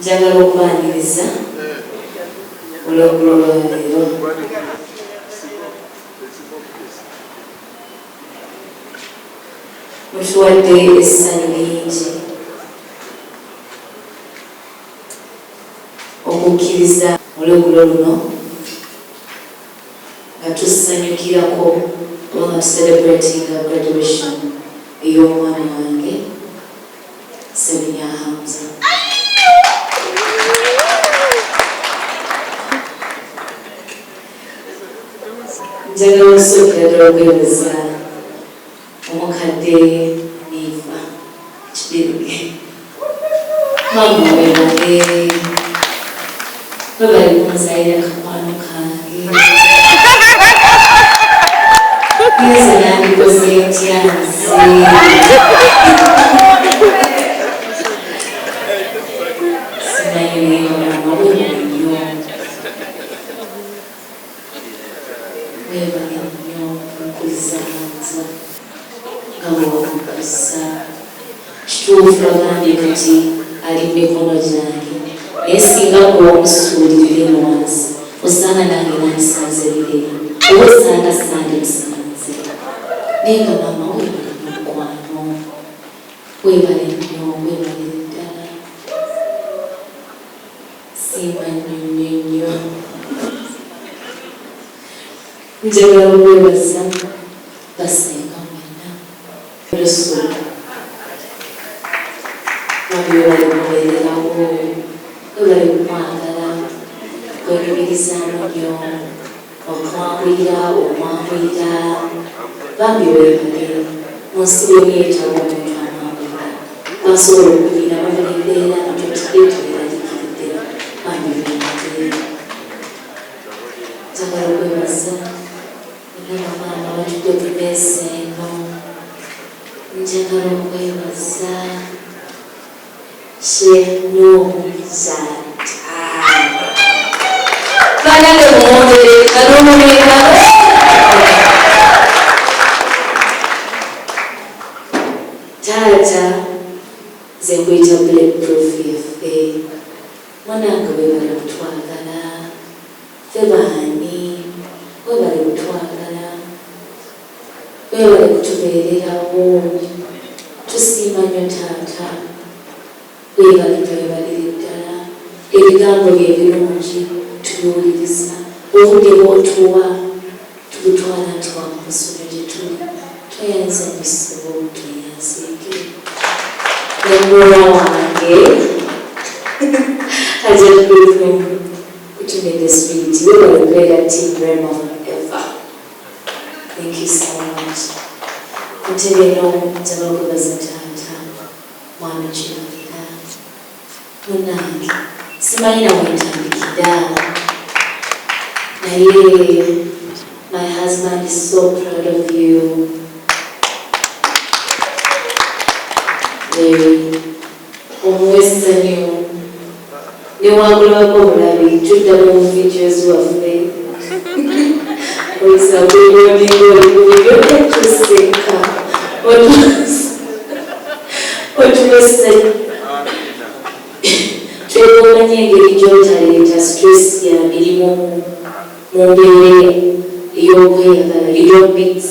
njagala okubaniriza olw'oggulo lwa leero. Mutuwadde essanyu lingi okukkiriza olw'oggulo luno nga tusanyukirako oba celebrating graduation ey'omwana wange Seminya Hamza. Njagala okusookera ddala okwebaza omukadde Niva Kibirige. Mama webale webale kunzaayira akakwano kange. Neza nandikoze ntya nze. Simanyi naye omwana webale nnyo. Webale nnyo Akakulisa Hamza nga bw'okukusa. Kituufu agambye kati ali mu mikono gyange naye singa kuba omusuulirire eno wansi osanga nange nandisanze bire oba osanga sandimusanze naye nga maama webale Mukwano webale nnyo webale ddala simanyi nnyo njagala okwebaza basenga mwenna olusuku Mami webale kubeererawo webale kumwagala kweyumiriza nnyo okwanguyira omwanguyira bambi webale munsi y'emyetaawo omuntu amwanguyira basobola okuyira babalembeera natotigeetereralikidde bambi webale njagala okwebaza ena bamaama batudde ku meeza eno njagala okwebaza Banyak mengomongin kalau mereka Jaja zekuita bulletproof yafe mwanange webale kutwagala ffe baani webale kutwagala webale kutubeererawo tusiima nnyo taata webale twebalire ddala ebigambo bye birungi tubiwuliriza obudde bw'otuwa tubutwala nti wamusono gye tuli tweyanzanyisiza obutweyanziike nemwola wange ajakulimu kutumide spirit webale kubeera team Rema forever. Thank you so much. Kutegeera njagala okwebaza taata mwami kirabira munange simanyi nawe ntandikira naye my husband is so proud of you. Omuwesanyo newagulako obulabi tuddamu mu features waffe oyisabweyoningolikubiryo tuseka otuwesanyo twegomanya engeri gy'otaleeta stress ya mirimu mu mbeera ey'okweyagala aerobics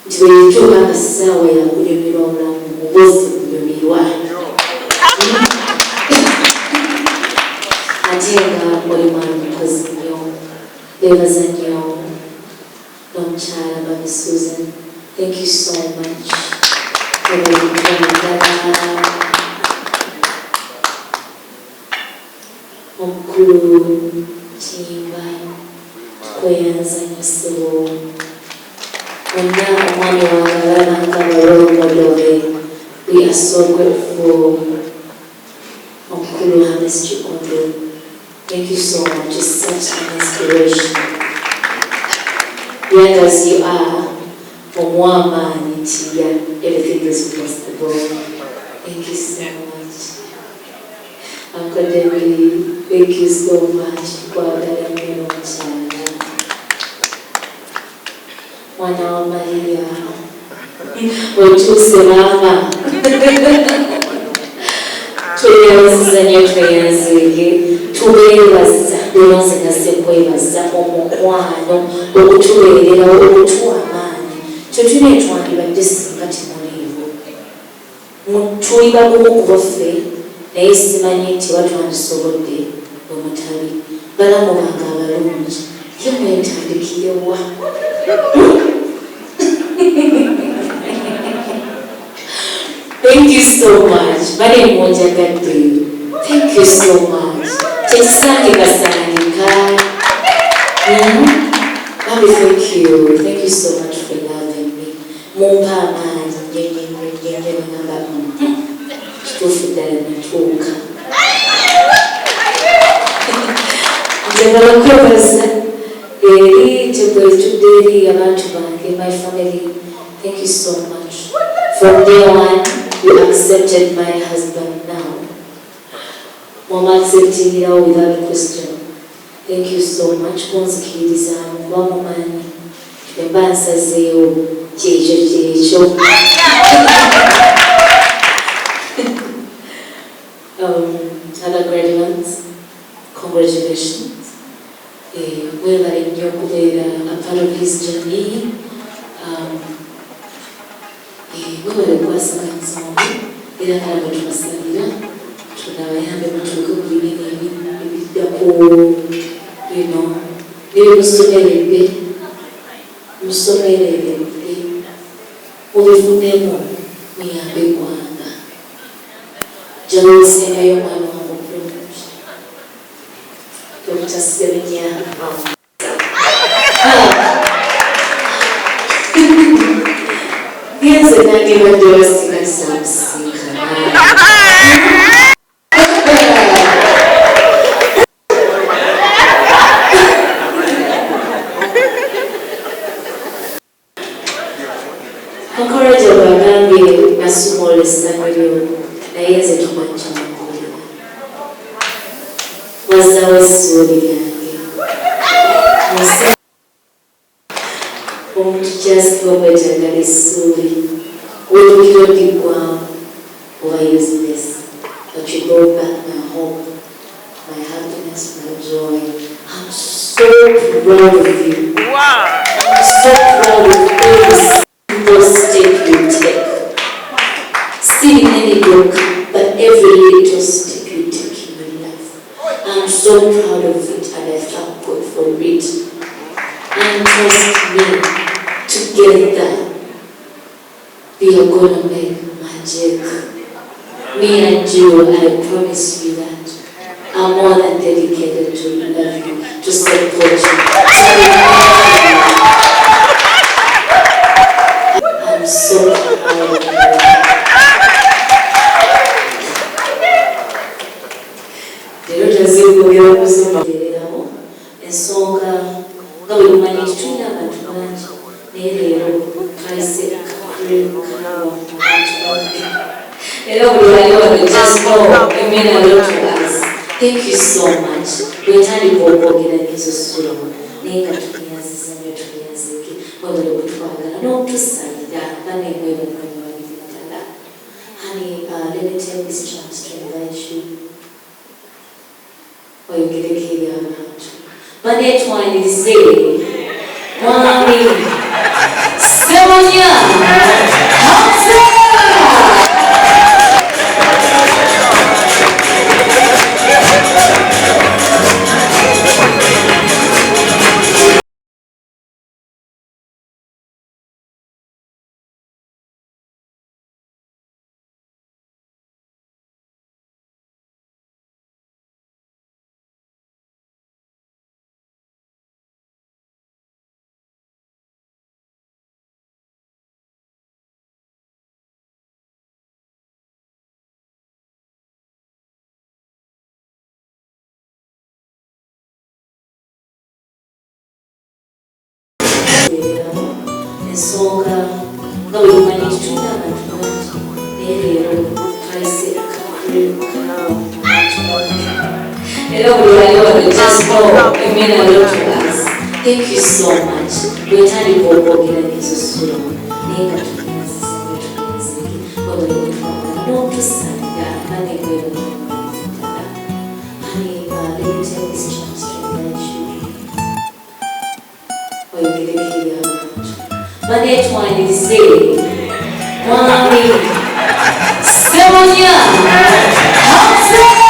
nti bweyituuka akasaawa yakunyumira omulamu mubozi kunyumirwa ate nga oli mwana mukozi nnyo beebaza nnyo n'omukyala Mami Susan. Thank you so much. Omukulu Kiyimba tukweyanzanyisibo mwenna omwami wange abalabanga balomodole we are so grateful. Omukulu Hamza Kikondo, thank you so much. It's such an inspiration. Young as you are, from one man into everything is possible. Thank you so much. Uncle David, thank you so much for that memory. Mwana wa Maria, wachuse mama. twebaza nnyo tweyanzeege tubeebaza beebaze nga sekwebaza omukwano okutubeererawo okutuwa amaanyi kyotulina etwandibadde singa temuliiwo tuli bagumu ku baffe naye simanyi nti batwandisobodde bwe mutali balamu bange abalungi ye mwetandikirewa Thank you so much. Bale mwojagadde. Thank you so much. Chekisange kasangika. Baby, thank you. Thank you so much for loving me. Mumpa amaanyi nyenye ngamba kituufu ddala natuuka. Njagala kwebaza eri tebwetudde eri abantu bange, my family. Thank you so much. From day one, you accepted my husband now. Mama accepting it all without a question. Thank you so much. Konzikiriza mubamumani. Embansa zeo checho. Other graduates, congratulations. We're letting you be a part of his journey. Wewe kwasa kanzamo era kala batumasalira tunabayambe mutuuke ku binene ebiddako bye musomerere mubifunemu muyambe eggwanga jjala osengayo omwana wange obulungi tokutasemenya Yes, and I give a dress and some Encourage our family, a small studio, I use it to watch was our story. Just go better than a story. We don't think, wow, why is this? But you go back my home, my happiness, my joy. I'm so proud of you. Wow. I'm so proud of every single step you take. Still in any book, but every little step you take in your life. I'm so proud of it and I thank God for it. And trust me. Together, we are going to make magic. Me and you, I promise you that I'm more than dedicated to love you, to support you, I'm so proud of you. Lero tazikugira kusoma gererawo ensonga nga bwe mumanyi tulina abantu bangi Hello, just go. You mean a lot to us. Thank you so much. We're trying to go get a piece of school. Nega to me as a Ziki. What will we try? No, to say that. Honey, let me take this chance to invite you. Or you get a kid out. But that's why they say, Mommy. Omuyimbi, Hamza! Ensonga nga bwe mumanyi tulina abantu bangi naye leero twalese Akakulisa era buli waliwo just go you mean a lot to us. Thank you so much. Weetandika okwogera n'ezo ssulo naye nga tugenze wabwe twagala n'otusalira Honey, let me take this chance to invite you. Or you get a key out. But that's why they say, Mommy, Hamza!